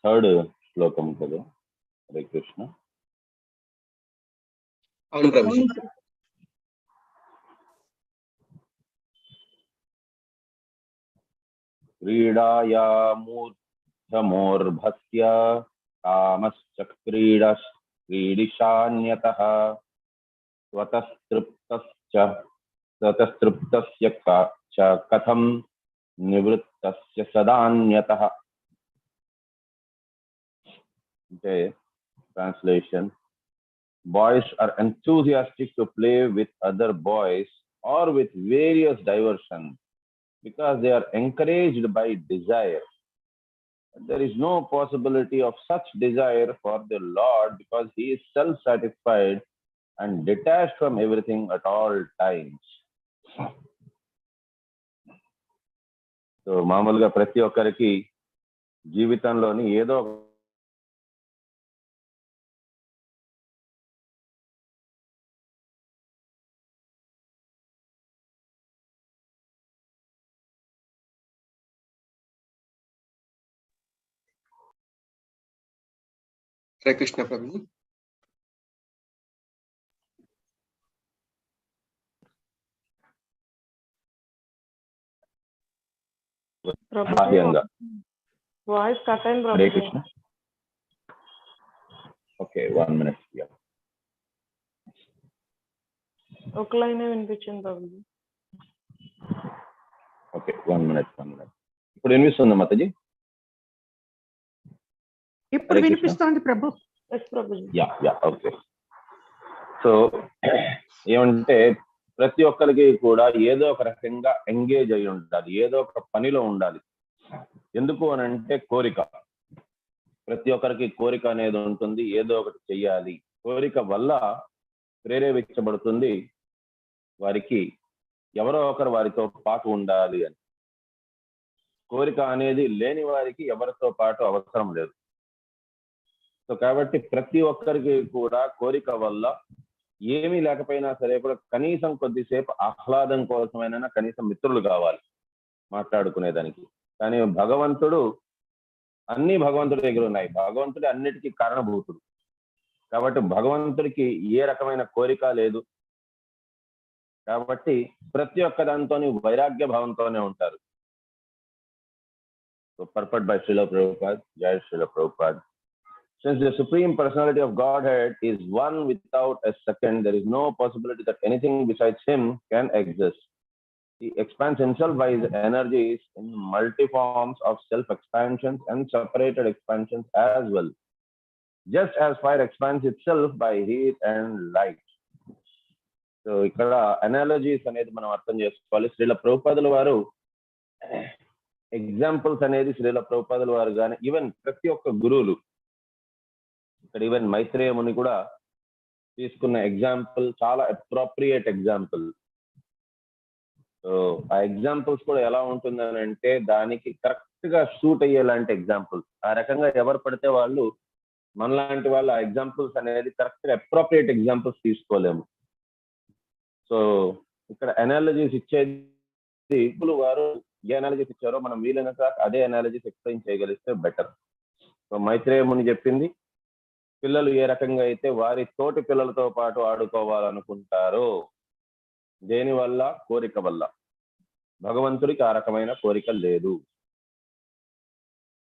Third శ్లోకం కదా. హరే కృష్ణ. అవును ప్రభుజీ. క్రీడాయామూర్ధమోర్భస్య కామశ్చ క్రీడిశాన్యతః స్వతస్తృప్తస్య చ కథం నివృత్తస్య సదాన్యతః. అంటే translation, boys are enthusiastic to play with other boys or with various diversions because they are encouraged by desire. There is no possibility of such desire for the Lord because he is self-satisfied and detached from everything at all times. So మామూలుగా ప్రతి ఒక్కరికి జీవితంలోని ఏదో Hare Krishna Prabhuji. Voice cut అయింది. Hare Krishna. Okay, 1 minute. ఒక లైనే వినిపించింది ప్రభుజీ. Okay, 1 minute. ఇప్పుడు వినిపిస్తుందా మాతాజీ? ఇప్పుడు వినిపిస్తోంది ప్రభు. ఓకే. సో ఏమంటే ప్రతి ఒక్కరికి కూడా ఏదో ఒక రకంగా ఎంగేజ్ అయి ఉండాలి, ఏదో ఒక పనిలో ఉండాలి. ఎందుకు అని అంటే కోరిక. ప్రతి ఒక్కరికి కోరిక అనేది ఉంటుంది, ఏదో ఒకటి చెయ్యాలి. కోరిక వల్ల ప్రేరేపించబడుతుంది వారికి ఎవరో ఒకరు వారితో పాటు ఉండాలి అని. కోరిక అనేది లేని వారికి ఎవరితో పాటు అవసరం లేదు. సో కాబట్టి ప్రతి ఒక్కరికి కూడా కోరిక వల్ల ఏమీ లేకపోయినా సరే కూడా కనీసం కొద్దిసేపు ఆహ్లాదం కోసమైనా కనీసం మిత్రులు కావాలి మాట్లాడుకునేదానికి. కానీ భగవంతుడు అన్ని భగవంతుడి దగ్గర ఉన్నాయి. భగవంతుడు అన్నిటికీ కారణభూతుడు కాబట్టి భగవంతుడికి ఏ రకమైన కోరిక లేదు. కాబట్టి ప్రతి ఒక్క దాంతోని వైరాగ్య భావంతోనే ఉంటారు. So పర్పట్ by Srila Prabhupad. జై Srila Prabhupad. Since the Supreme Personality of Godhead is one without a second, there is no possibility that anything besides him can exist. He expands himself by his energies in multi-forms of self-expansions and separated expansions as well. Just as fire expands itself by heat and light. So, ఇక్కడ analogies అనేది మనం అర్థం చేసుకోవాలి. శ్రీల ప్రభుపాదుల వారు examples అనేది శ్రీల ప్రభుపాదుల వారు కానీ ఈవెన్ ప్రతి ఒక్క గురువులు, ఇక్కడ ఈవెన్ మైత్రేయ ముని కూడా తీసుకున్న ఎగ్జాంపుల్ చాలా అప్రోప్రియేట్ ఎగ్జాంపుల్. సో ఆ ఎగ్జాంపుల్స్ కూడా ఎలా ఉంటుందని అంటే దానికి కరెక్ట్ గా సూట్ అయ్యేలాంటి ఎగ్జాంపుల్స్. ఆ రకంగా ఎవరు పడితే వాళ్ళు మనలాంటి వాళ్ళు ఆ ఎగ్జాంపుల్స్ అనేది కరెక్ట్ గా అప్రోప్రియేట్ ఎగ్జాంపుల్స్ తీసుకోలేము. సో ఇక్కడ అనాలజీస్ ఇచ్చేది వారు ఏ అనాలజీస్ ఇచ్చారో మనం వీలైనంత అదే అనాలజీస్ ఎక్స్ప్లెయిన్ చేయగలిస్తే బెటర్. సో మైత్రేయ ముని చెప్పింది, పిల్లలు ఏ రకంగా అయితే వారి తోటి పిల్లలతో పాటు ఆడుకోవాలనుకుంటారో దేని వల్ల? కోరిక వల్ల. భగవంతుడికి ఆ రకమైన కోరిక లేదు.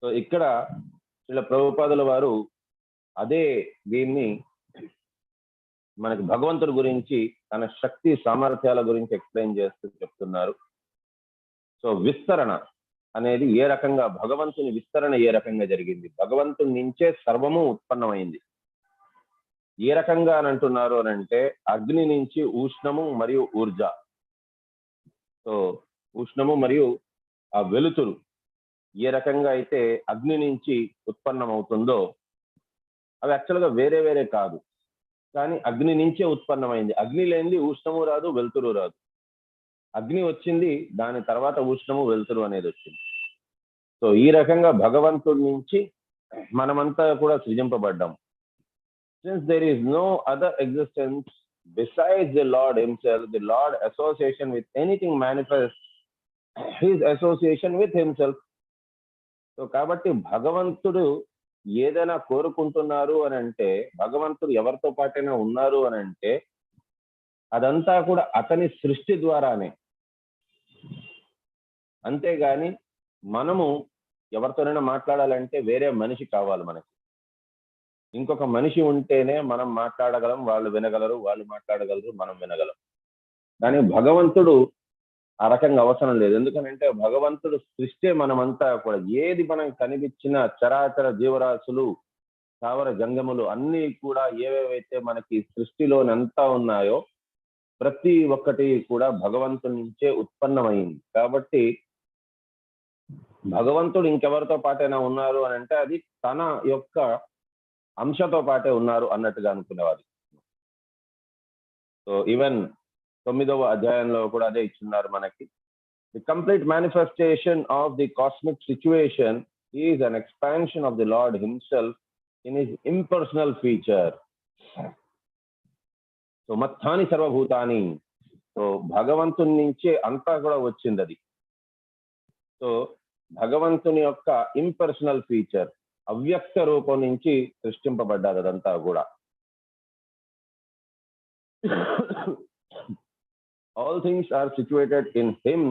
సో ఇక్కడ ఇలా ప్రభుపాదుల వారు అదే దీన్ని మనకి భగవంతుడి గురించి తన శక్తి సామర్థ్యాల గురించి ఎక్స్ప్లెయిన్ చేస్తూ చెప్తున్నారు. సో విస్తరణ అనేది ఏ రకంగా, భగవంతుని విస్తరణ ఏ రకంగా జరిగింది, భగవంతుని నుంచే సర్వము ఉత్పన్నమైంది. ఏ రకంగా అని అంటున్నారు అని అంటే అగ్ని నుంచి ఉష్ణము మరియు ఊర్జ. సో ఉష్ణము మరియు ఆ వెలుతురు ఏ రకంగా అయితే అగ్ని నుంచి ఉత్పన్నం అవుతుందో అవి యాక్చువల్గా వేరే వేరే కాదు, కానీ అగ్ని నుంచే ఉత్పన్నమైంది. అగ్ని లేనిది ఉష్ణము రాదు, వెలుతురు రాదు. అగ్ని వచ్చింది, దాని తర్వాత ఉష్ణము వెలుతురు అనేది వచ్చింది. సో ఈ రకంగా భగవంతుడి నుంచి మనమంతా కూడా సృజింపబడ్డాం. Since there is no other existence besides the Lord himself, the Lord association with anything manifests his association with himself. So కాబట్టి భగవంతుడు ఏదైనా కోరుకుంటున్నారు అని అంటే, భగవంతుడు ఎవరితో పాటైనా ఉన్నారు అని అంటే, అదంతా కూడా అతని సృష్టి ద్వారానే. అంతేగాని మనము ఎవరితోనైనా మాట్లాడాలంటే వేరే మనిషి కావాలి మనకి. ఇంకొక మనిషి ఉంటేనే మనం మాట్లాడగలం, వాళ్ళు వినగలరు, వాళ్ళు మాట్లాడగలరు, మనం వినగలం. కానీ భగవంతుడు ఆ రకంగా అవసరం లేదు. ఎందుకనంటే భగవంతుడు సృష్టి మనమంతా కూడా, ఏది మనం కనిపించిన చరాచర జీవరాశులు, స్థావర జంగములు అన్నీ కూడా ఏవేవైతే మనకి సృష్టిలోనంతా ఉన్నాయో ప్రతి ఒక్కటి కూడా భగవంతుడి నుంచే ఉత్పన్నమైంది. కాబట్టి భగవంతుడు ఇంకెవరితో పాటైనా ఉన్నారు అని అంటే అది తన యొక్క అంశతో పాటే ఉన్నారు అన్నట్టుగా అనుకునేవారు. సో ఈవెన్ 9వ అధ్యాయంలో కూడా అదే ఇచ్చున్నారు మనకి. The complete manifestation of the cosmic situation is an expansion of the lord himself in his impersonal feature. So మత్తాని సర్వభూతాని, సో భగవంతుని నుంచే అంతా కూడా వచ్చింది అది. సో భగవంతుని యొక్క ఇంపర్సనల్ ఫీచర్, అవ్యక్త రూపం నుంచి సృష్టింపబడ్డారు అదంతా కూడా. All things are situated in him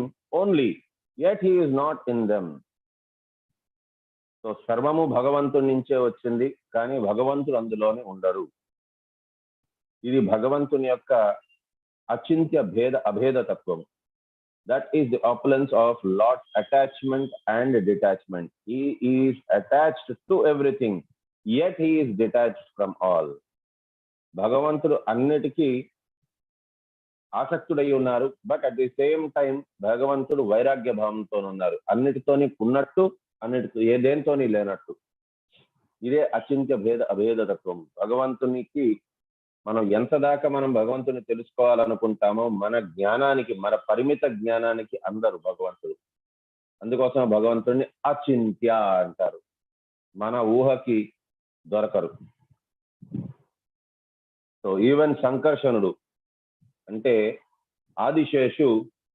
only, yet he is not in them. So సర్వము భగవంతుడి నుంచే వచ్చింది, కానీ భగవంతుడు అందులోనే ఉండరు. ఇది భగవంతుని యొక్క అచింత్య అభేద తత్వం. That is the opulence of Lord's attachment and detachment. He is attached to everything, yet he is detached from all. భగవంతుడు అన్నిటికీ ఆసక్తుడై ఉన్నారు, but at the same time భగవంతుడు వైరాగ్య భావంతో ఉన్నారు. అన్నిటితోని ఉన్నట్టు, అన్నిటితో దేనితోని లేనట్టు. ఇదే అచింత్య అభేద తత్వం. భగవంతునికి మనం ఎంత దాకా మనం భగవంతుని తెలుసుకోవాలనుకుంటామో మన జ్ఞానానికి, మన పరిమిత జ్ఞానానికి అందరు భగవంతుడు. అందుకోసం భగవంతుడిని అచింత్య అంటారు, మన ఊహకి దొరకరు. సో ఈవెన్ సంకర్షణుడు అంటే ఆదిశేషు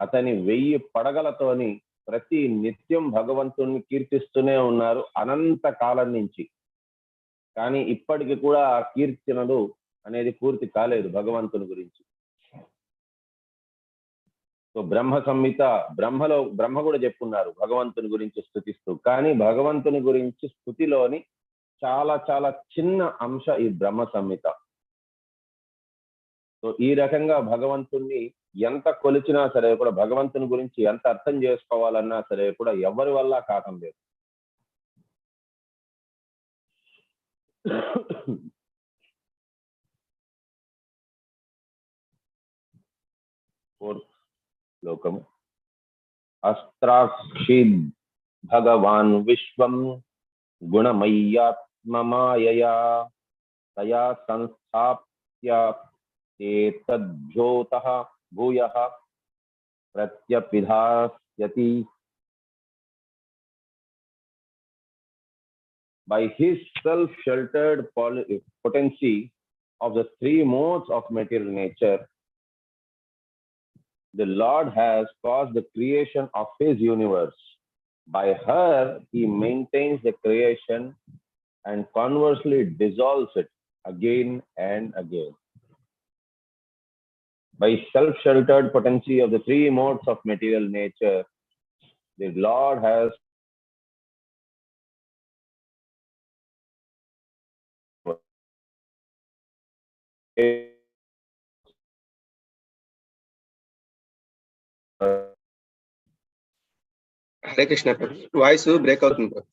అతని 1000 పడగలతోని ప్రతి నిత్యం భగవంతుణ్ణి కీర్తిస్తూనే ఉన్నారు అనంత కాలం నుంచి. కానీ ఇప్పటికి కూడా ఆ కీర్తనలు అనేది పూర్తి కాలేదు భగవంతుని గురించి. సో బ్రహ్మ సంహిత, బ్రహ్మ కూడా చెప్పున్నారు భగవంతుని గురించి స్తుతిస్తూ. కానీ భగవంతుని గురించి స్తుతిలోని చాలా చాలా చిన్న అంశ ఈ బ్రహ్మ సంహిత. సో ఈ రకంగా భగవంతుణ్ణి ఎంత కొలిచినా సరే కూడా, భగవంతుని గురించి ఎంత అర్థం చేసుకోవాలన్నా సరే కూడా ఎవరి వల్ల కాటం లేదు. లోకము అస్త్రాక్షిద్ భగవాన్ విశ్వం గుణమయ్యాత్మమాయయా తయా సంస్థాప్య ఏతద్యోతః భూయః ప్రత్యపిధాస్యతి. By his self-sheltered potency of the 3 modes of material nature, the Lord has caused the creation of his universe. By her, he maintains the creation and conversely dissolves it again and again. By self-sheltered potency of the 3 modes of material nature, the Lord has Hare Krishna Prabhu, voice break అవుతుంది ప్రభు.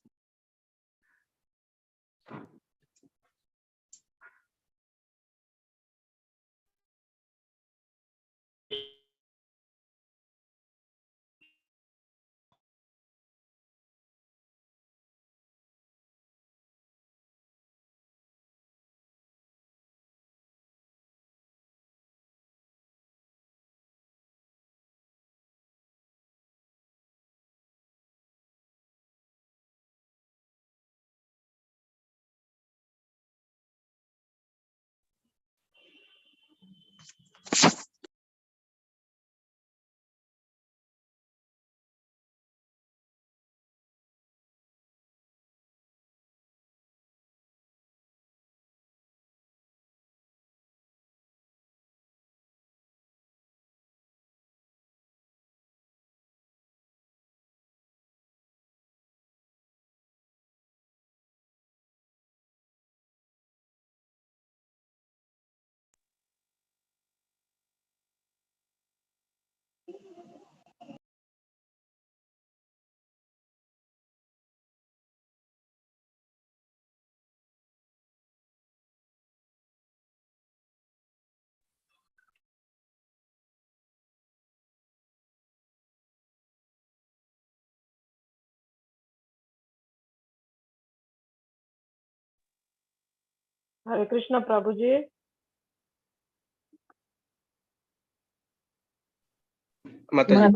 హరే కృష్ణ ప్రభుజీ. మాతాజీ